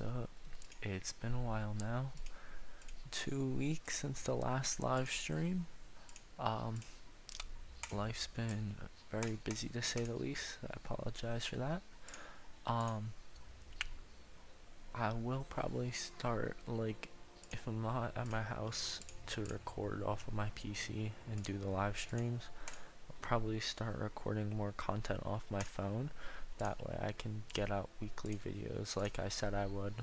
what's up? It's been a while now. 2 weeks since the last live stream. Um, Life's been very busy to say the least. I apologize for that. Um, I will probably start, if I'm not at my house, to record off of my PC and do the live streams. I'll probably start recording more content off my phone. That way I can get out weekly videos like I said I would.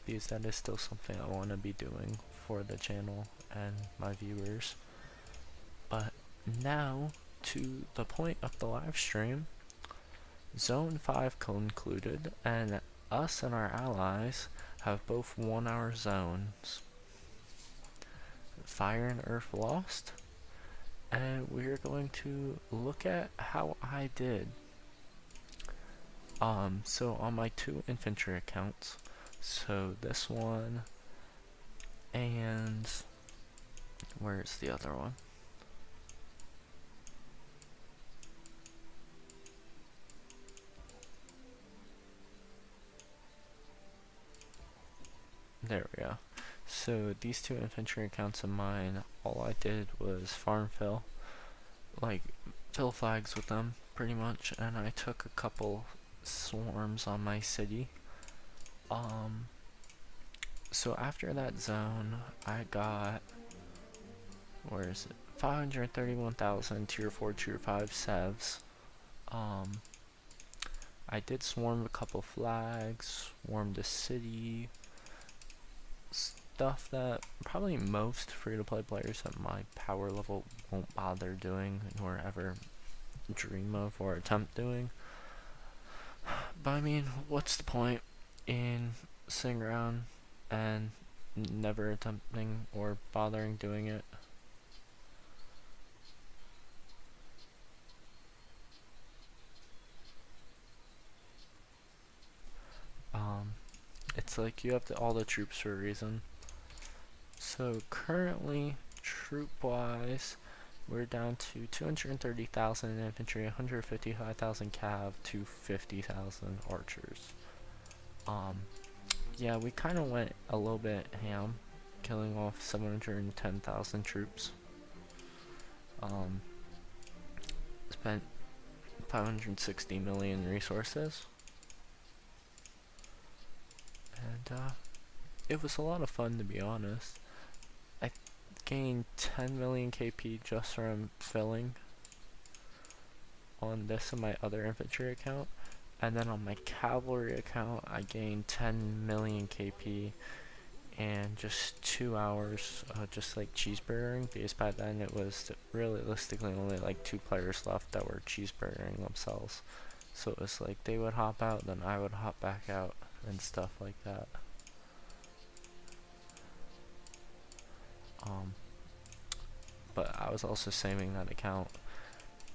Because that is still something I want to be doing for the channel and my viewers. But now, to the point of the live stream, Zone 5 concluded, and us and our allies have both won our zones. Fire and Earth lost, and we're going to look at how I did. So on my 2 infantry accounts, so this one, and where's the other one? There we go. So these 2 infantry accounts of mine, all I did was farm fill, fill flags with them pretty much, and I took a couple swarms on my city. So after that zone, I got, where is it? 531,000 tier 4, tier 5 sevs. I did swarm a couple flags, swarmed a city, stuff that probably most free-to-play players at my power level won't bother doing, nor ever dream of or attempt doing. But I mean, what's the point in sitting around and never attempting or bothering doing it? It's like you have all the troops for a reason. So currently, troop-wise, we're down to 230,000 infantry, 155,000 cav, 250,000 archers. Yeah, we kind of went a little bit ham, killing off 710,000 troops. Spent 560 million resources. And, it was a lot of fun, to be honest. I gained 10 million KP just from filling on this and my other infantry account. And then on my cavalry account, I gained 10 million KP and just 2 hours, just like cheeseburgering, because by then it was realistically only like 2 players left that were cheeseburgering themselves. So it was like they would hop out, then I would hop back out, and stuff like that. But I was also saving that account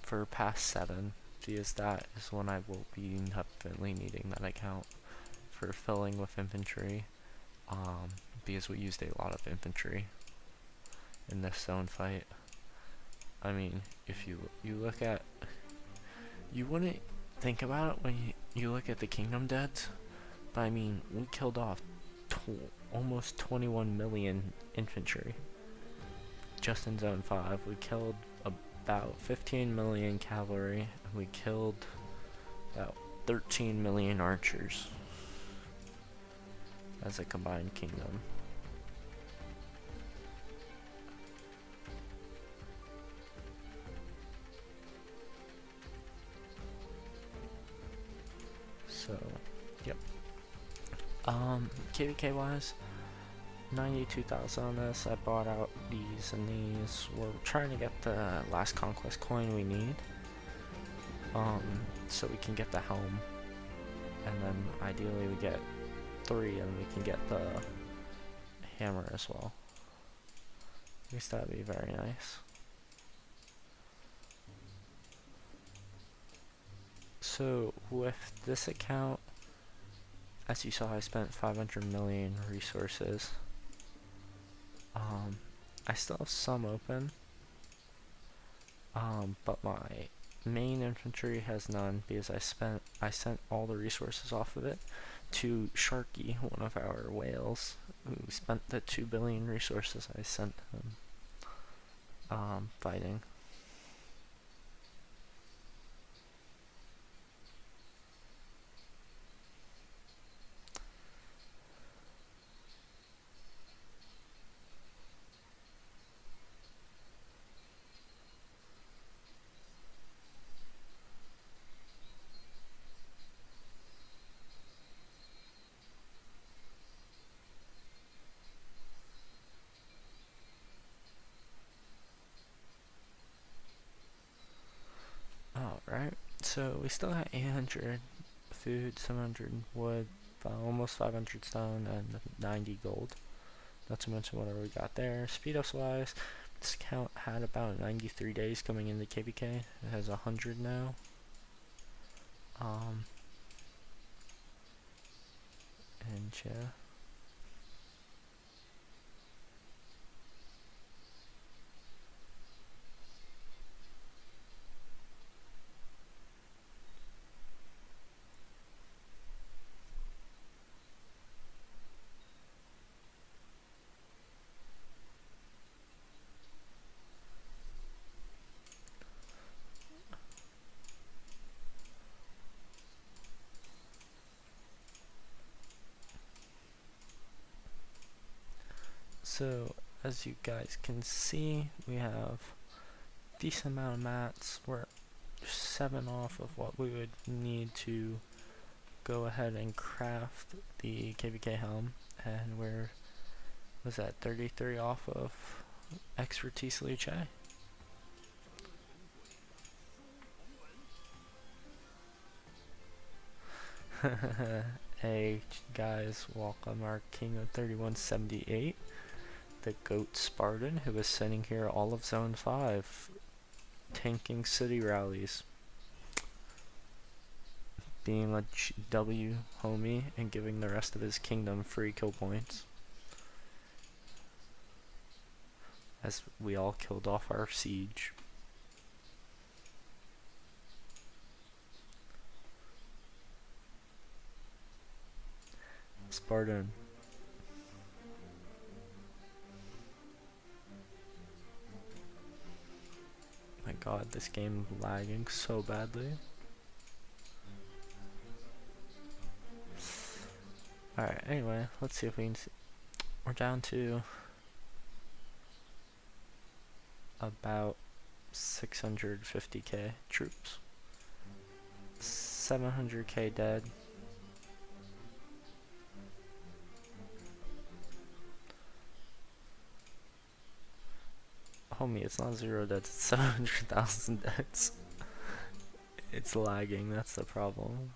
for past 7, because that is when I will be definitely needing that account for filling with infantry, because we used a lot of infantry in this zone fight. I mean, if you look at, you wouldn't think about it when you look at the Kingdom Deads, but I mean, we killed off almost 21 million infantry just in zone 5. We killed about 15 million cavalry, and we killed about 13 million archers as a combined kingdom. So, yep. KVK wise, 92,000 on this. I bought out these and these. We're trying to get the last conquest coin we need, so we can get the helm, and then ideally we get 3 and we can get the hammer as well. At least that'd be very nice. So with this account, as you saw, I spent 500 million resources. I still have some open, but my main infantry has none, because I sent all the resources off of it to Sharky, one of our whales, who spent the 2 billion resources I sent him fighting. Alright, so we still got 800 food, 700 wood, almost 500 stone, and 90 gold. Not to mention whatever we got there. Speed ups wise, this account had about 93 days coming into KVK. It has 100 now. And yeah. So, as you guys can see, we have a decent amount of mats. We're 7 off of what we would need to go ahead and craft the KVK helm, and we're, was that 33 off of expertise Liche? Hey guys, welcome our King of 3178, the Goat Spartan, who is sitting here all of Zone 5, tanking city rallies, being a W homie and giving the rest of his kingdom free kill points, as we all killed off our siege. Spartan. My god, this game is lagging so badly. Alright, anyway, let's see if we can see. We're down to about 650k troops. 700k dead. Homie, it's not 0 deaths, it's 700,000 deaths. It's lagging, that's the problem.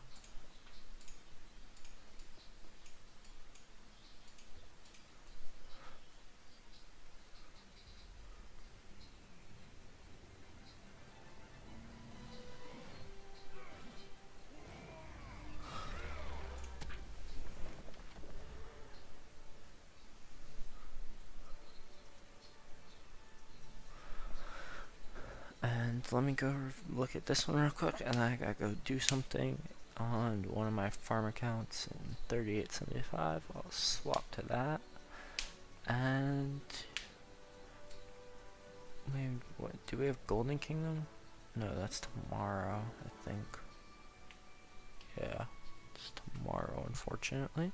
And let me go look at this one real quick, and I gotta go do something on one of my farm accounts in 3875. I'll swap to that. And maybe, what, do we have Golden Kingdom? No, that's tomorrow, I think. Yeah, it's tomorrow, unfortunately.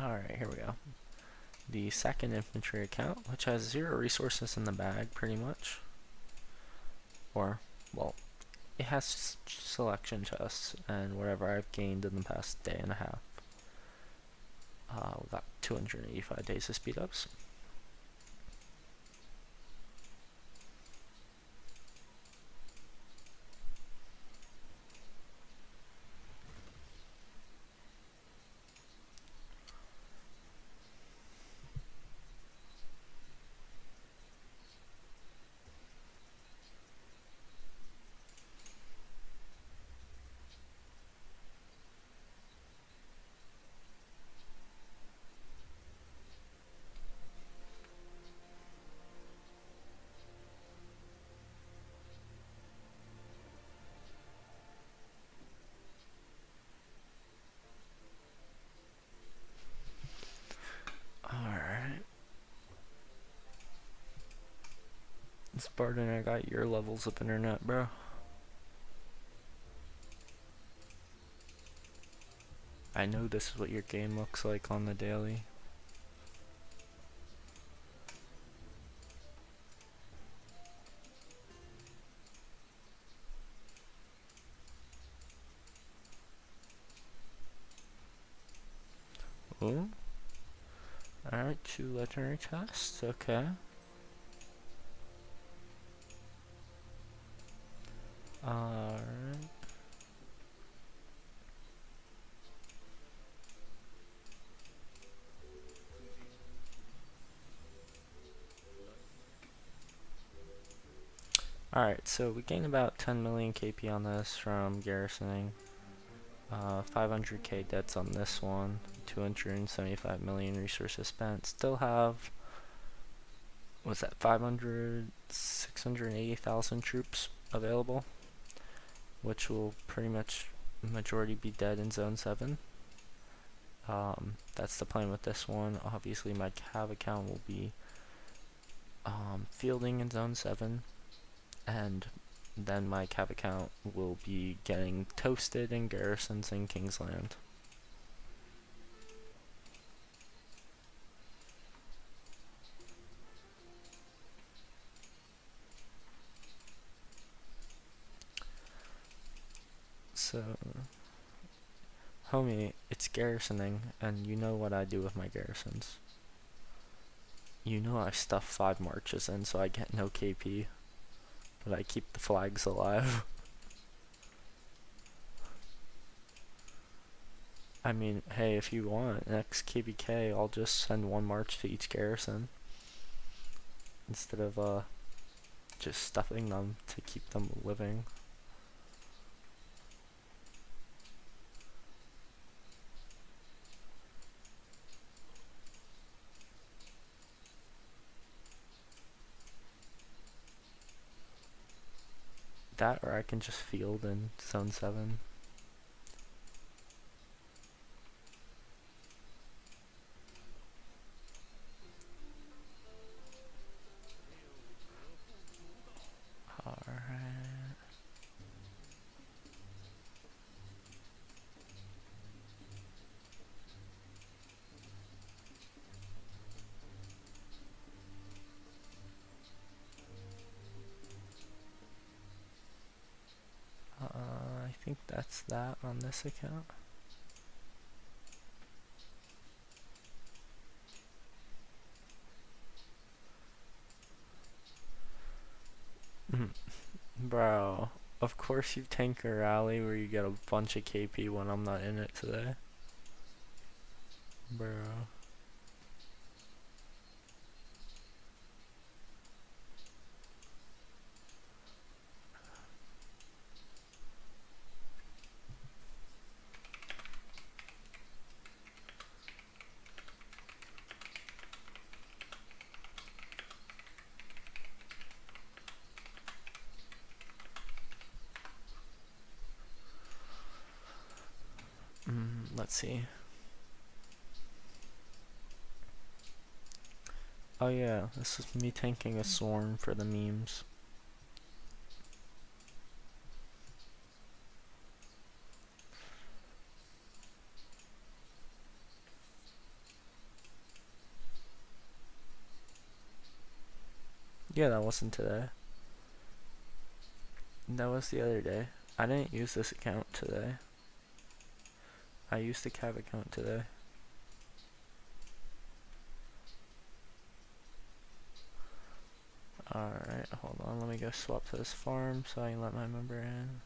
Alright, here we go. The second infantry account, which has 0 resources in the bag, pretty much. Or, well, it has selection chests and whatever I've gained in the past day and a half. We got 285 days of speed ups. Spartan, I got your levels of internet, bro. I know this is what your game looks like on the daily. Ooh. Alright, 2 legendary chests, okay. Alright. Alright, so we gained about 10 million KP on this from garrisoning. 500k debts on this one. 275 million resources spent. Still have, what's that, 680,000 troops available, which will pretty much majority be dead in Zone 7. That's the plan with this one. Obviously my Cav account will be fielding in Zone 7, and then my Cav account will be getting toasted in garrisons in Kingsland. So, homie, it's garrisoning, and you know what I do with my garrisons. You know I stuff 5 marches in so I get no KP, but I keep the flags alive. I mean, hey, if you want, next KVK, I'll just send 1 march to each garrison, instead of, just stuffing them to keep them living. That, or I can just field in Zone 7. Alright. I think that's that on this account. Bro, of course you tank a rally where you get a bunch of KP when I'm not in it today. Bro. Let's see. Oh yeah, this is me tanking a Sorn for the memes. Yeah, that wasn't today. That was the other day. I didn't use this account today. I used the Cav account today. Alright, hold on, let me go swap to this farm so I can let my member in.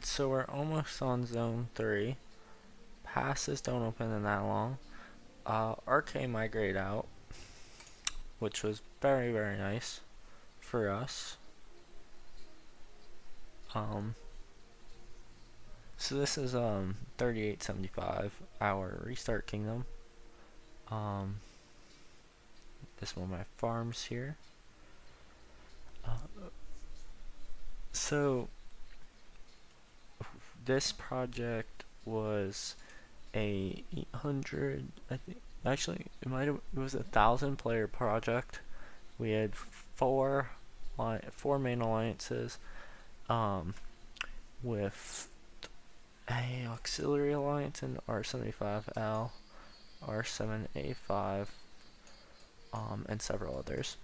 So we're almost on zone 3. Passes don't open in that long. RK migrate out, which was very, very nice for us. So this is 3875, our restart kingdom. This is one of my farms here. So this project was a 800, I think, actually it was 1,000 player project. We had four main alliances, with a auxiliary alliance in R75L, R7A5, and several others.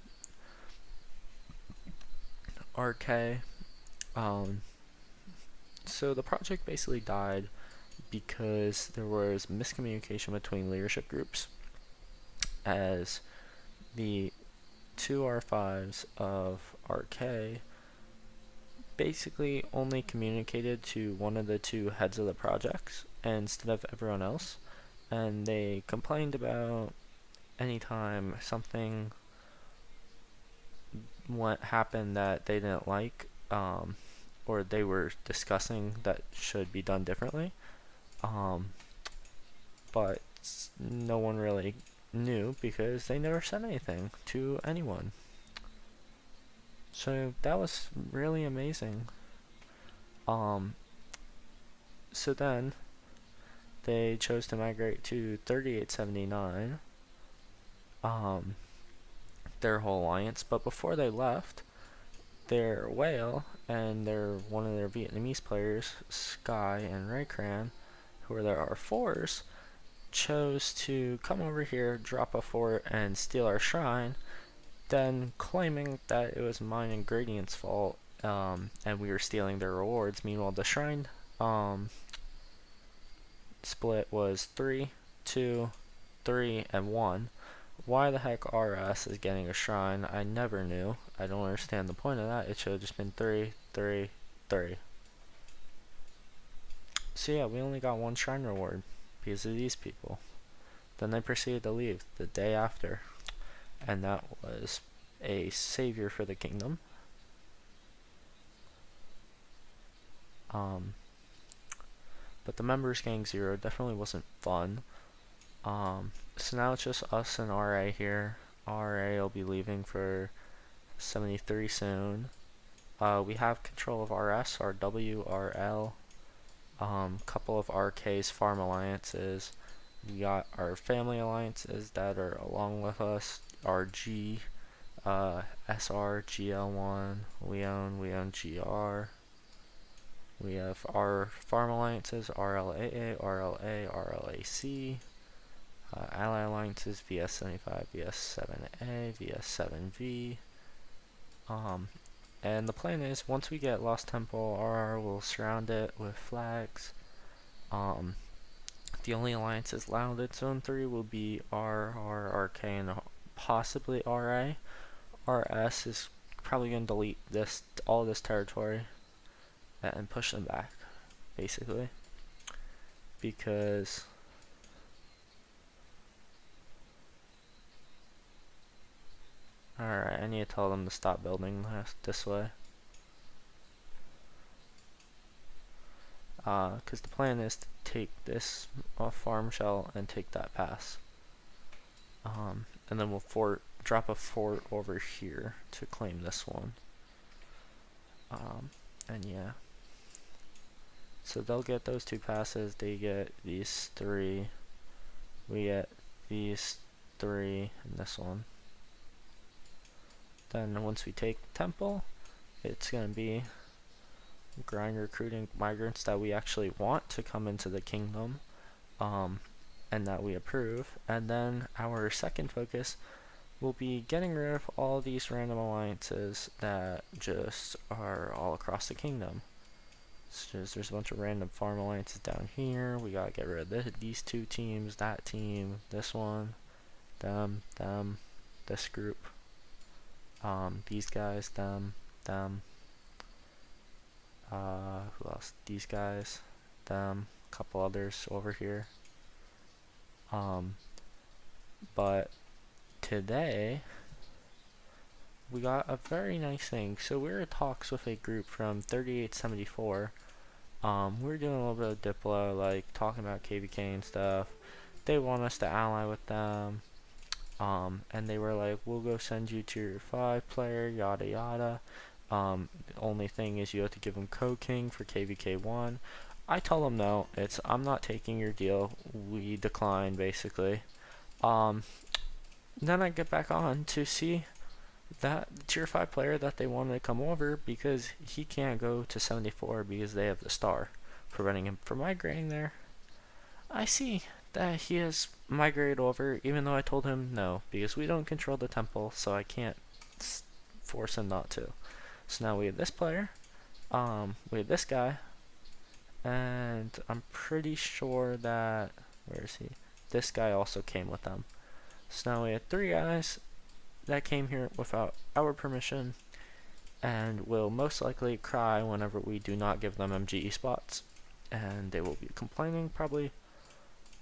RK. So the project basically died because there was miscommunication between leadership groups, as the two R5s of RK basically only communicated to one of the two heads of the projects instead of everyone else, and they complained about anytime something what happened that they didn't like, or they were discussing that should be done differently, but no one really knew because they never said anything to anyone. So that was really amazing. So then they chose to migrate to 3879, their whole alliance, but before they left, their whale and one of their Vietnamese players, Sky and Raykran, who are their R4s, chose to come over here, drop a fort, and steal our shrine, then claiming that it was mine and Gradient's fault, and we were stealing their rewards. Meanwhile, the shrine split was 3, 2, 3, and 1. Why the heck RS is getting a shrine, I never knew. I don't understand the point of that. It should have just been 3, 3, 3. So yeah, we only got one shrine reward because of these people. Then they proceeded to leave the day after, and that was a savior for the kingdom. But the members gang 0 definitely wasn't fun. So now it's just us and RA here. RA will be leaving for 73 soon. We have control of RS, RW, RL, couple of RK's farm alliances. We got our family alliances that are along with us, RG, SR, GL1, we own GR. We have our farm alliances, RLAA, RLA, RLAC, ally alliances, VS75, VS7A, VS7V. And the plan is, once we get Lost Temple, RR will surround it with flags. The only alliances allowed in Zone 3 will be RR, RK, and possibly RA. RS is probably going to delete all this territory and push them back, basically, because alright, I need to tell them to stop building this way, because the plan is to take this farm shell and take that pass, and then we'll drop a fort over here to claim this one, and yeah. So they'll get those 2 passes, they get these 3, we get these 3, and this one. Then once we take the temple, it's going to be grind recruiting migrants that we actually want to come into the kingdom, and that we approve. And then our second focus will be getting rid of all these random alliances that just are all across the kingdom. There's a bunch of random farm alliances down here. We gotta get rid of these 2 teams, that team, this one, them, this group, these guys, them, Who else? These guys, them, a couple others over here. But today we got a very nice thing. So we're in talks with a group from 3874. We're doing a little bit of Diplo, like talking about KVK and stuff. They want us to ally with them. And they were like, we'll go send you to your 5-player, yada yada. The only thing is you have to give them Code King for KVK1. I tell them no, I'm not taking your deal. We decline, basically. Then I get back on to see that tier 5 player that they wanted to come over because he can't go to 74 because they have the star, preventing him from migrating there. I see that he has migrated over even though I told him no because we don't control the temple, so I can't force him not to. So now we have this player, we have this guy, and I'm pretty sure that, where is he? This guy also came with them. So now we have 3 guys that came here without our permission and will most likely cry whenever we do not give them MGE spots, and they will be complaining probably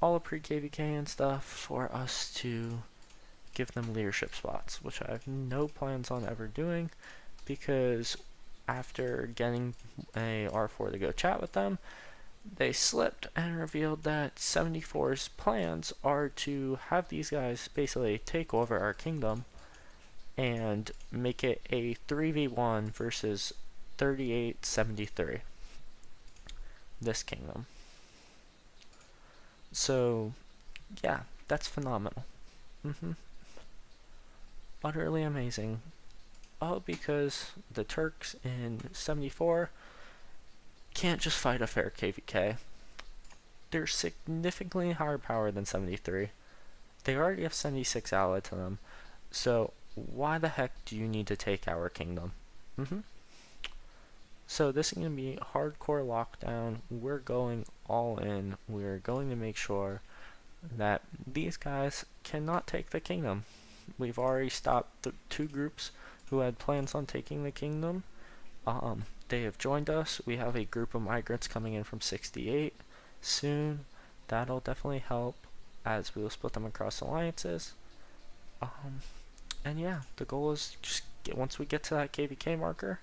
all of pre-KVK and stuff for us to give them leadership spots, which I have no plans on ever doing because after getting a R4 to go chat with them, they slipped and revealed that 74's plans are to have these guys basically take over our kingdom and make it a 3v1 versus 3873. This kingdom. So, yeah, that's phenomenal. Utterly amazing. Oh, because the Turks in 74 can't just fight a fair KVK. They're significantly higher power than 73. They already have 76 allied to them. So, why the heck do you need to take our kingdom? So this is going to be hardcore lockdown. We're going all in. We're going to make sure that these guys cannot take the kingdom. We've already stopped the 2 groups who had plans on taking the kingdom. They have joined us. We have a group of migrants coming in from 68 soon. That'll definitely help as we will split them across alliances. And yeah, the goal is just once we get to that KVK marker,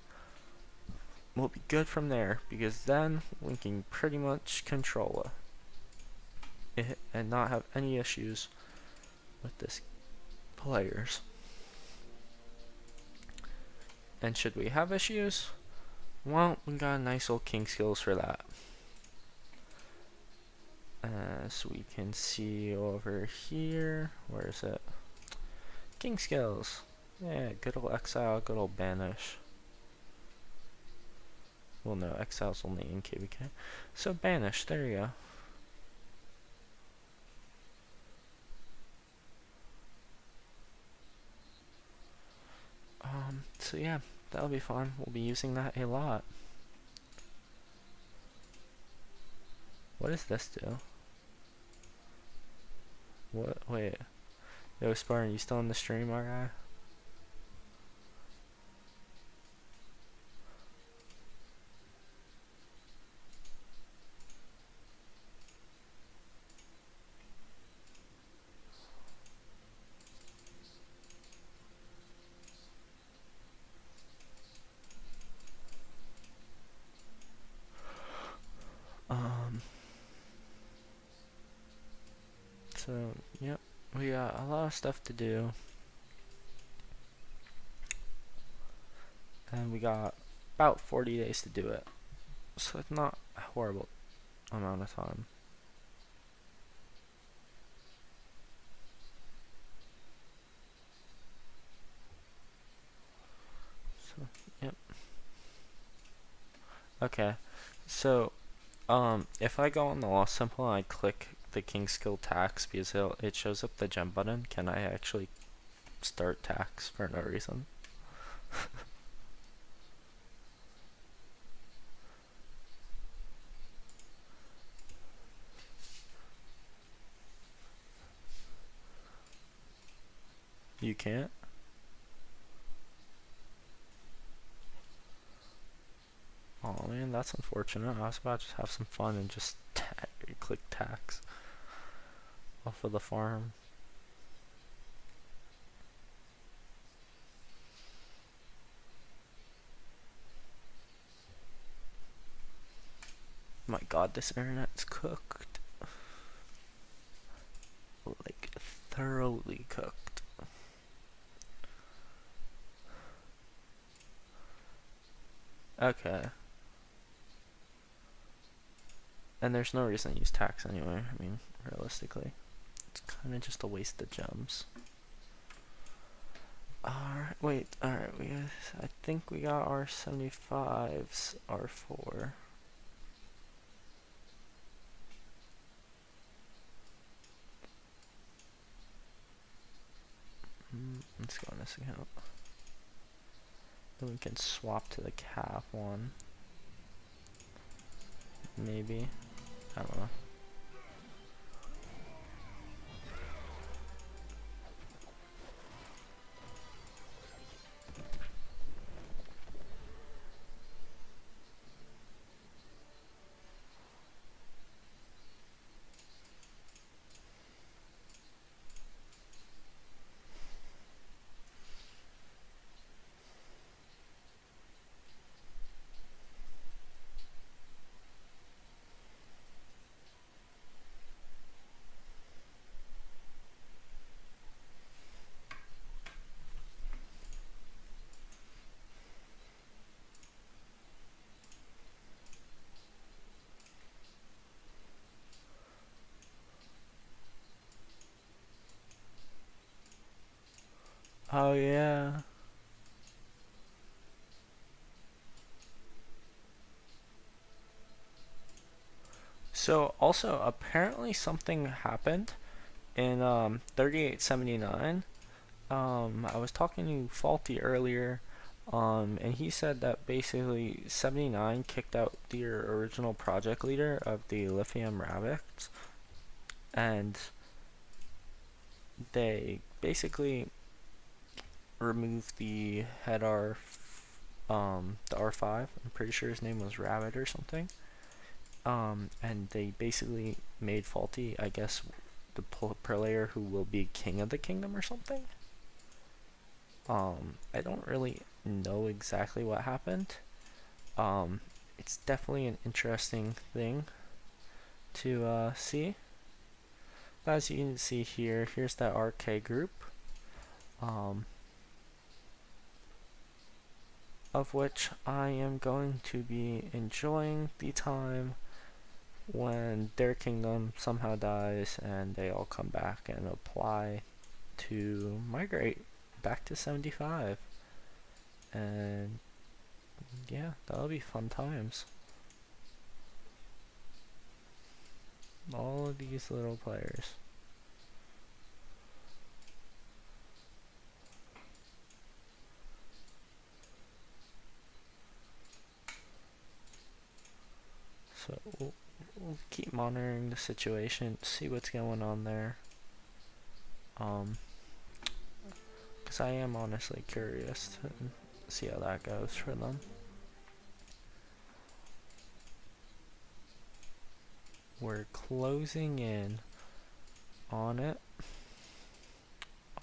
we'll be good from there because then we can pretty much control it and not have any issues with this players. And should we have issues, well, we got a nice old king skills for that. As we can see over here, where is it? King skills. Yeah, good old exile, good old banish. Well, no, exile's only in KVK. So banish, there you go. So yeah, that'll be fun. We'll be using that a lot. What does this do? What? Wait. Yo, Spartan, you still on the stream, my guy? So, yep, we got a lot of stuff to do. And we got about 40 days to do it. So it's not a horrible amount of time. So, yep. Okay, so, if I go on the Lost Temple and I click the King Skill tax because it shows up the gem button, can I actually start tax for no reason? You can't? Oh man, that's unfortunate. I was about to have some fun and just click tax off of the farm. My god, this internet's cooked. Like, thoroughly cooked. Okay. And there's no reason to use tax anyway. I mean, realistically. It's kind of just a waste of gems. Alright, wait, alright, I think we got our 75s, R4. Let's go on this account. Then we can swap to the cap one. Maybe. I don't know. Oh yeah. So also apparently something happened in 3879. I was talking to Faulty earlier, and he said that basically 79 kicked out the original project leader of the Lithium Rabbits, and they basically removed the head the R5. I'm pretty sure his name was Rabbit or something. And they basically made Faulty, I guess, the player who will be king of the kingdom or something. I don't really know exactly what happened. It's definitely an interesting thing to see. But as you can see here, here's that RK group, of which I am going to be enjoying the time when their kingdom somehow dies and they all come back and apply to migrate back to 75. And yeah, that'll be fun times. All of these little players. So we'll keep monitoring the situation, see what's going on there. Because I am honestly curious to see how that goes for them. We're closing in on it,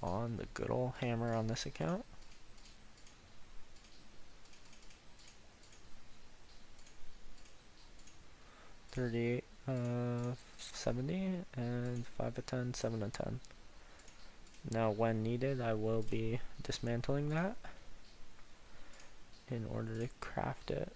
on the good old hammer on this account. $38 70 and 5 of 10, 7 of 10. Now when needed I will be dismantling that in order to craft it.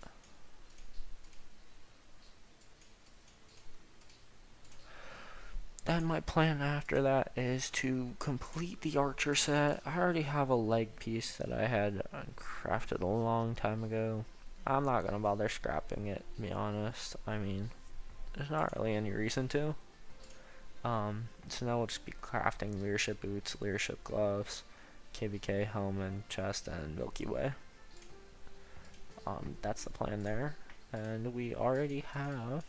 Then my plan after that is to complete the archer set. I already have a leg piece that I had crafted a long time ago. I'm not gonna bother scrapping it, to be honest. I mean, there's not really any reason to. So now we'll just be crafting leadership boots, leadership gloves, KVK helmet, chest, and Milky Way. That's the plan there. And we already have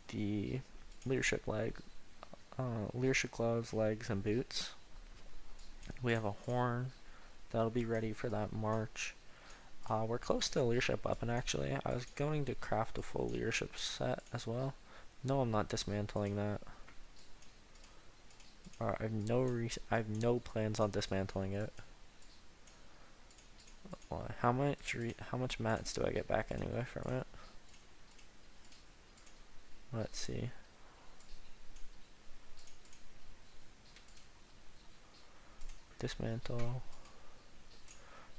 the leadership leadership gloves, legs, and boots. We have a horn that'll be ready for that march. We're close to a leadership weapon actually. I was going to craft a full leadership set as well. No, I'm not dismantling that. I have no plans on dismantling it. Why? How much mats do I get back anyway from it? Let's see. Dismantle.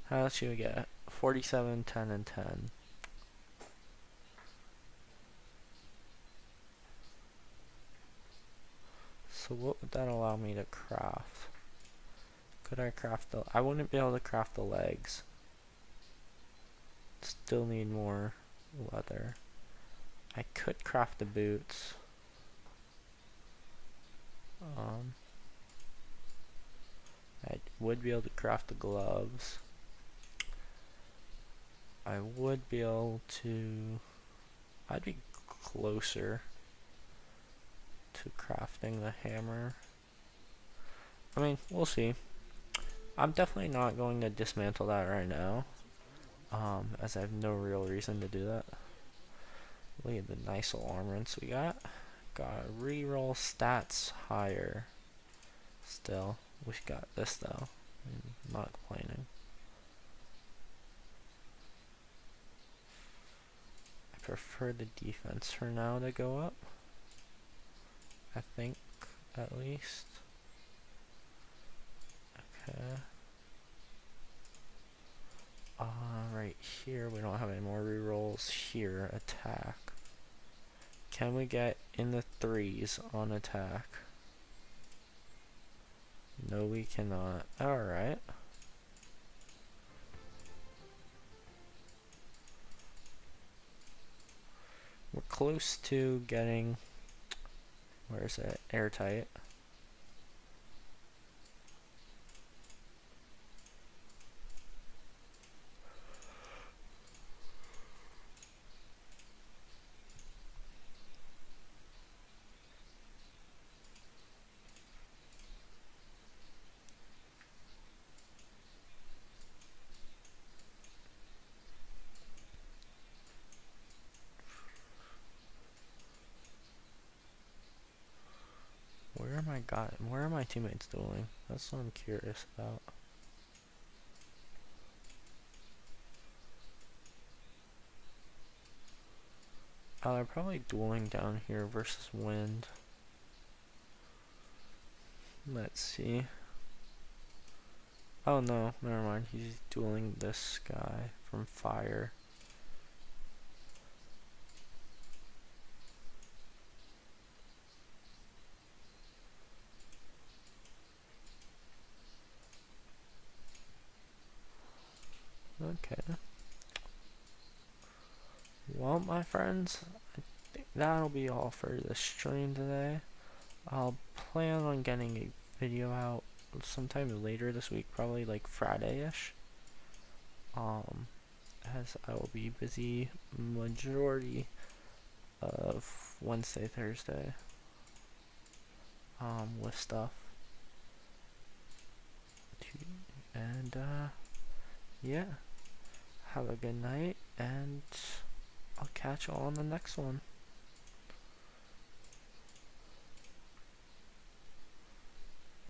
How much do we get? 47, 10, and 10. So what would that allow me to craft? Could I craft the... I wouldn't be able to craft the legs. Still need more leather. I could craft the boots. I would be able to craft the gloves. I would be able to... I'd be closer to crafting the hammer. I mean, we'll see. I'm definitely not going to dismantle that right now, as I have no real reason to do that. Look at the nice little armaments we got. Got reroll stats higher. Still, we got this though. I'm not complaining. I prefer the defense for now to go up. I think, at least. Okay. Right here, we don't have any more rerolls. Here, attack. Can we get in the 3s on attack? No, we cannot. Alright. We're close to getting... Where is it? Airtight. Where are my teammates dueling? That's what I'm curious about. They're probably dueling down here versus wind. Let's see. Oh no, never mind. He's dueling this guy from fire. Okay. Well, my friends, I think that'll be all for the stream today. I'll plan on getting a video out sometime later this week, probably like Friday-ish. As I will be busy majority of Wednesday, Thursday, with stuff. And, yeah. Have a good night, and I'll catch you all on the next one.